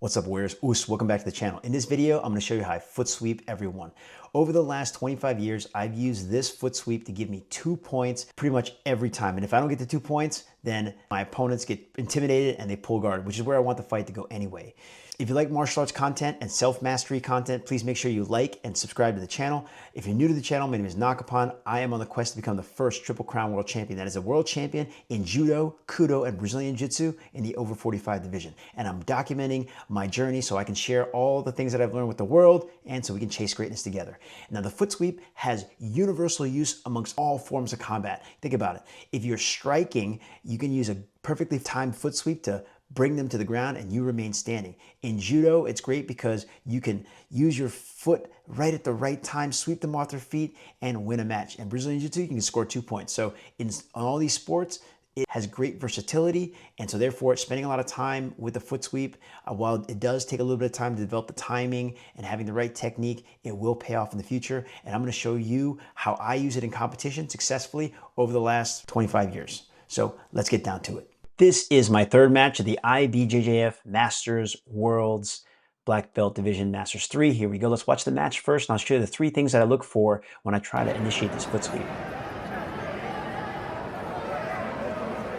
What's up, warriors? Welcome back to the channel. In this video, I'm going to show you how I foot sweep everyone. Over the last 25 years, I've used this foot sweep to give me 2 points pretty much every time. And if I don't get the 2 points, then my opponents get intimidated and they pull guard, which is where I want the fight to go anyway. If you like martial arts content and self-mastery content, please make sure you like and subscribe to the channel. If you're new to the channel, my name is Nakapan. I am on the quest to become the first Triple Crown World Champion. That is a world champion in Judo, Kudo, and Brazilian Jiu-Jitsu in the over 45 division. And I'm documenting my journey so I can share all the things that I've learned with the world and so we can chase greatness together. Now, the foot sweep has universal use amongst all forms of combat. Think about it. If you're striking, you can use a perfectly timed foot sweep to bring them to the ground and you remain standing. In Judo, it's great because you can use your foot right at the right time, sweep them off their feet, and win a match. In Brazilian Jiu-Jitsu, you can score 2 points. So in all these sports, it has great versatility, and so therefore spending a lot of time with the foot sweep, while it does take a little bit of time to develop the timing and having the right technique, it will pay off in the future. And I'm going to show you how I use it in competition successfully over the last 25 years. So let's get down to it. This is my third match of the IBJJF Masters Worlds Black Belt Division Masters 3. Here we go. Let's watch the match first, and I'll show you the 3 things that I look for when I try to initiate this foot sweep.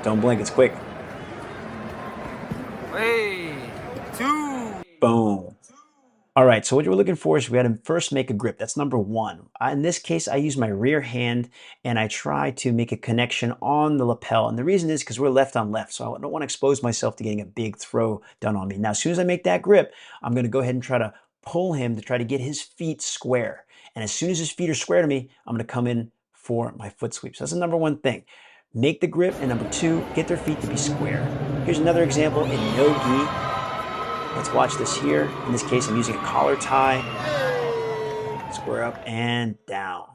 Don't blink, it's quick. 3, 2. Boom. All right, so what we're looking for is we had to first make a grip. That's number 1. In this case, I use my rear hand and I try to make a connection on the lapel. And the reason is because we're left on left, so I don't want to expose myself to getting a big throw done on me. Now, as soon as I make that grip, I'm going to go ahead and try to pull him to try to get his feet square. And as soon as his feet are square to me, I'm going to come in for my foot sweep. So that's the number 1 thing. Make the grip, and number 2, get their feet to be square. Here's another example in no-gi. Let's watch this here. In this case, I'm using a collar tie. Square up and down.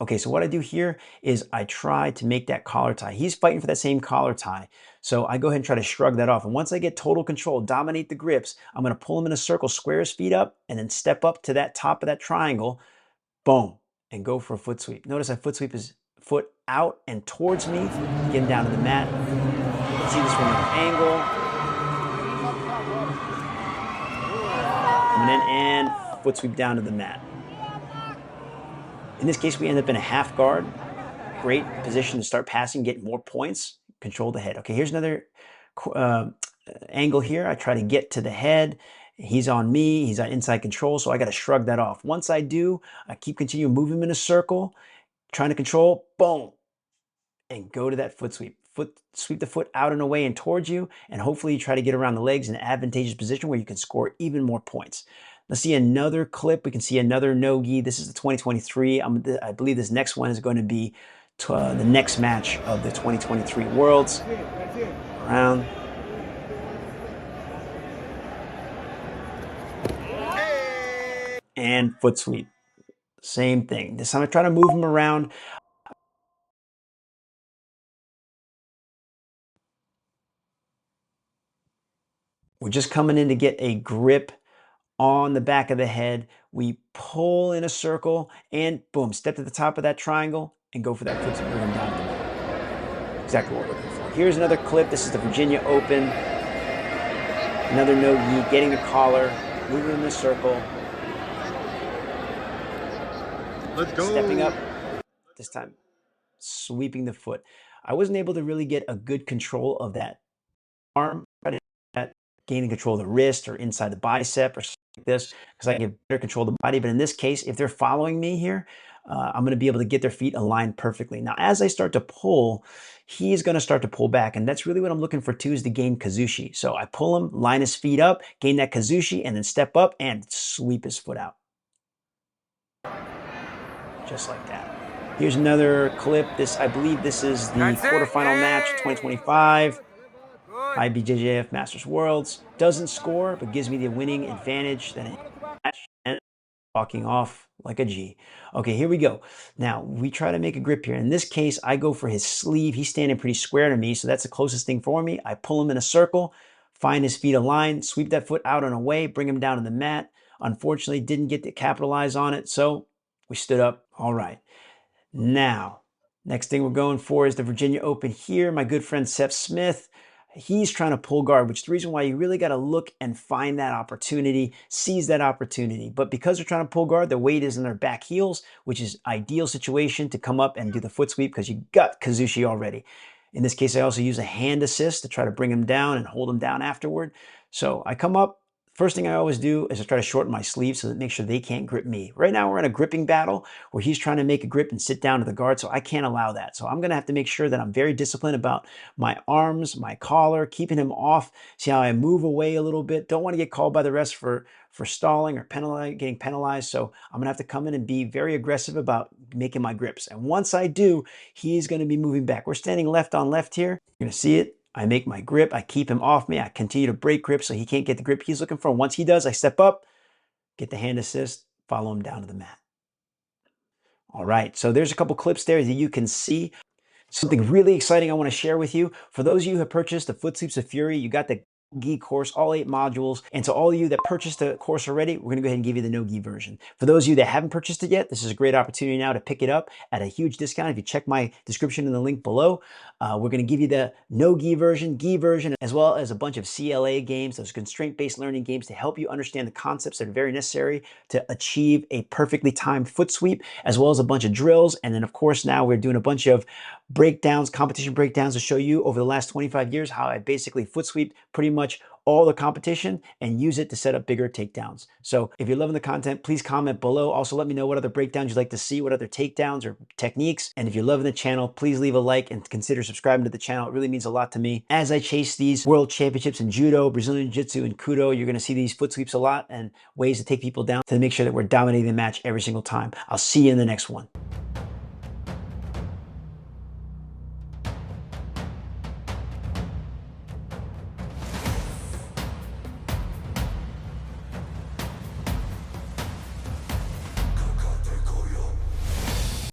Okay, so what I do here is I try to make that collar tie. He's fighting for that same collar tie. So I go ahead and try to shrug that off. And once I get total control, dominate the grips, I'm going to pull him in a circle, square his feet up, and then step up to that top of that triangle. Boom. And go for a foot sweep. Notice I foot sweep his foot out and towards me, get him down to the mat. See this from another angle. Coming in and foot sweep down to the mat. In this case, we end up in a half guard. Great position to start passing, get more points, control the head. Okay, here's another angle here. I try to get to the head. He's on me, he's on inside control, so I got to shrug that off. Once I do, I continuing to move him in a circle, trying to control, boom, and go to that foot sweep. Sweep the foot out and away and towards you, and hopefully you try to get around the legs in an advantageous position where you can score even more points. Let's see another clip. We can see another no-gi. This is the 2023. I believe this next one is going to be the next match of the 2023 Worlds. Around. And foot sweep. Same thing. This time I try to move him around. We're just coming in to get a grip on the back of the head. We pull in a circle and boom, step to the top of that triangle and go for that foot sweep, bring him down to the mat. Exactly what we're looking for. Here's another clip. This is the Virginia Open. Another no-gi, getting the collar, moving in a circle. Let's go. Stepping up, this time sweeping the foot. I wasn't able to really get a good control of that arm, but gaining control of the wrist or inside the bicep or something like this, because I can get better control of the body. But in this case, if they're following me here, I'm going to be able to get their feet aligned perfectly. Now, as I start to pull, he's going to start to pull back. And that's really what I'm looking for too, is to gain kuzushi. So I pull him, line his feet up, gain that kuzushi, and then step up and sweep his foot out. Just like that. Here's another clip. I believe this is the quarterfinal match 2025. IBJJF Masters Worlds. Doesn't score, but gives me the winning advantage. Then and walking off like a G. Okay, here we go. Now, we try to make a grip here. In this case, I go for his sleeve. He's standing pretty square to me, so that's the closest thing for me. I pull him in a circle, find his feet aligned, sweep that foot out and away, bring him down to the mat. Unfortunately, didn't get to capitalize on it, so we stood up. All right. Now, next thing we're going for is the Virginia Open here. My good friend Seth Smith. He's trying to pull guard, which is the reason why you really got to look and find that opportunity, seize that opportunity. But because they're trying to pull guard, their weight is in their back heels, which is ideal situation to come up and do the foot sweep because you got kuzushi already. In this case, I also use a hand assist to try to bring him down and hold him down afterward. So I come up. First thing I always do is I try to shorten my sleeves so that make sure they can't grip me. Right now we're in a gripping battle where he's trying to make a grip and sit down to the guard, so I can't allow that. So I'm gonna have to make sure that I'm very disciplined about my arms, my collar, keeping him off. See how I move away a little bit. Don't want to get called by the refs for stalling or getting penalized. So I'm gonna have to come in and be very aggressive about making my grips. And once I do, he's gonna be moving back. We're standing left on left here. You're gonna see it. I make my grip, I keep him off me, I continue to break grip so he can't get the grip he's looking for. Once he does, I step up, get the hand assist, follow him down to the mat. All right, so there's a couple clips there that you can see. Something really exciting I want to share with you. For those of you who have purchased the Foot Sweeps of Fury, you got the gi course, all 8 modules. And to all of you that purchased the course already, we're going to go ahead and give you the no gi version. For those of you that haven't purchased it yet, this is a great opportunity now to pick it up at a huge discount. If you check my description in the link below, we're going to give you the no gi version, as well as a bunch of CLA games, those constraint-based learning games to help you understand the concepts that are very necessary to achieve a perfectly timed foot sweep, as well as a bunch of drills. And then of course, now we're doing a bunch of breakdowns, competition breakdowns to show you over the last 25 years how I basically foot sweep pretty much all the competition and use it to set up bigger takedowns. So if you're loving the content, please comment below. Also, let me know what other breakdowns you'd like to see, what other takedowns or techniques. And if you're loving the channel, please leave a like and consider subscribing to the channel. It really means a lot to me. As I chase these world championships in Judo, Brazilian Jiu-Jitsu, and Kudo, you're gonna see these foot sweeps a lot and ways to take people down to make sure that we're dominating the match every single time. I'll see you in the next one.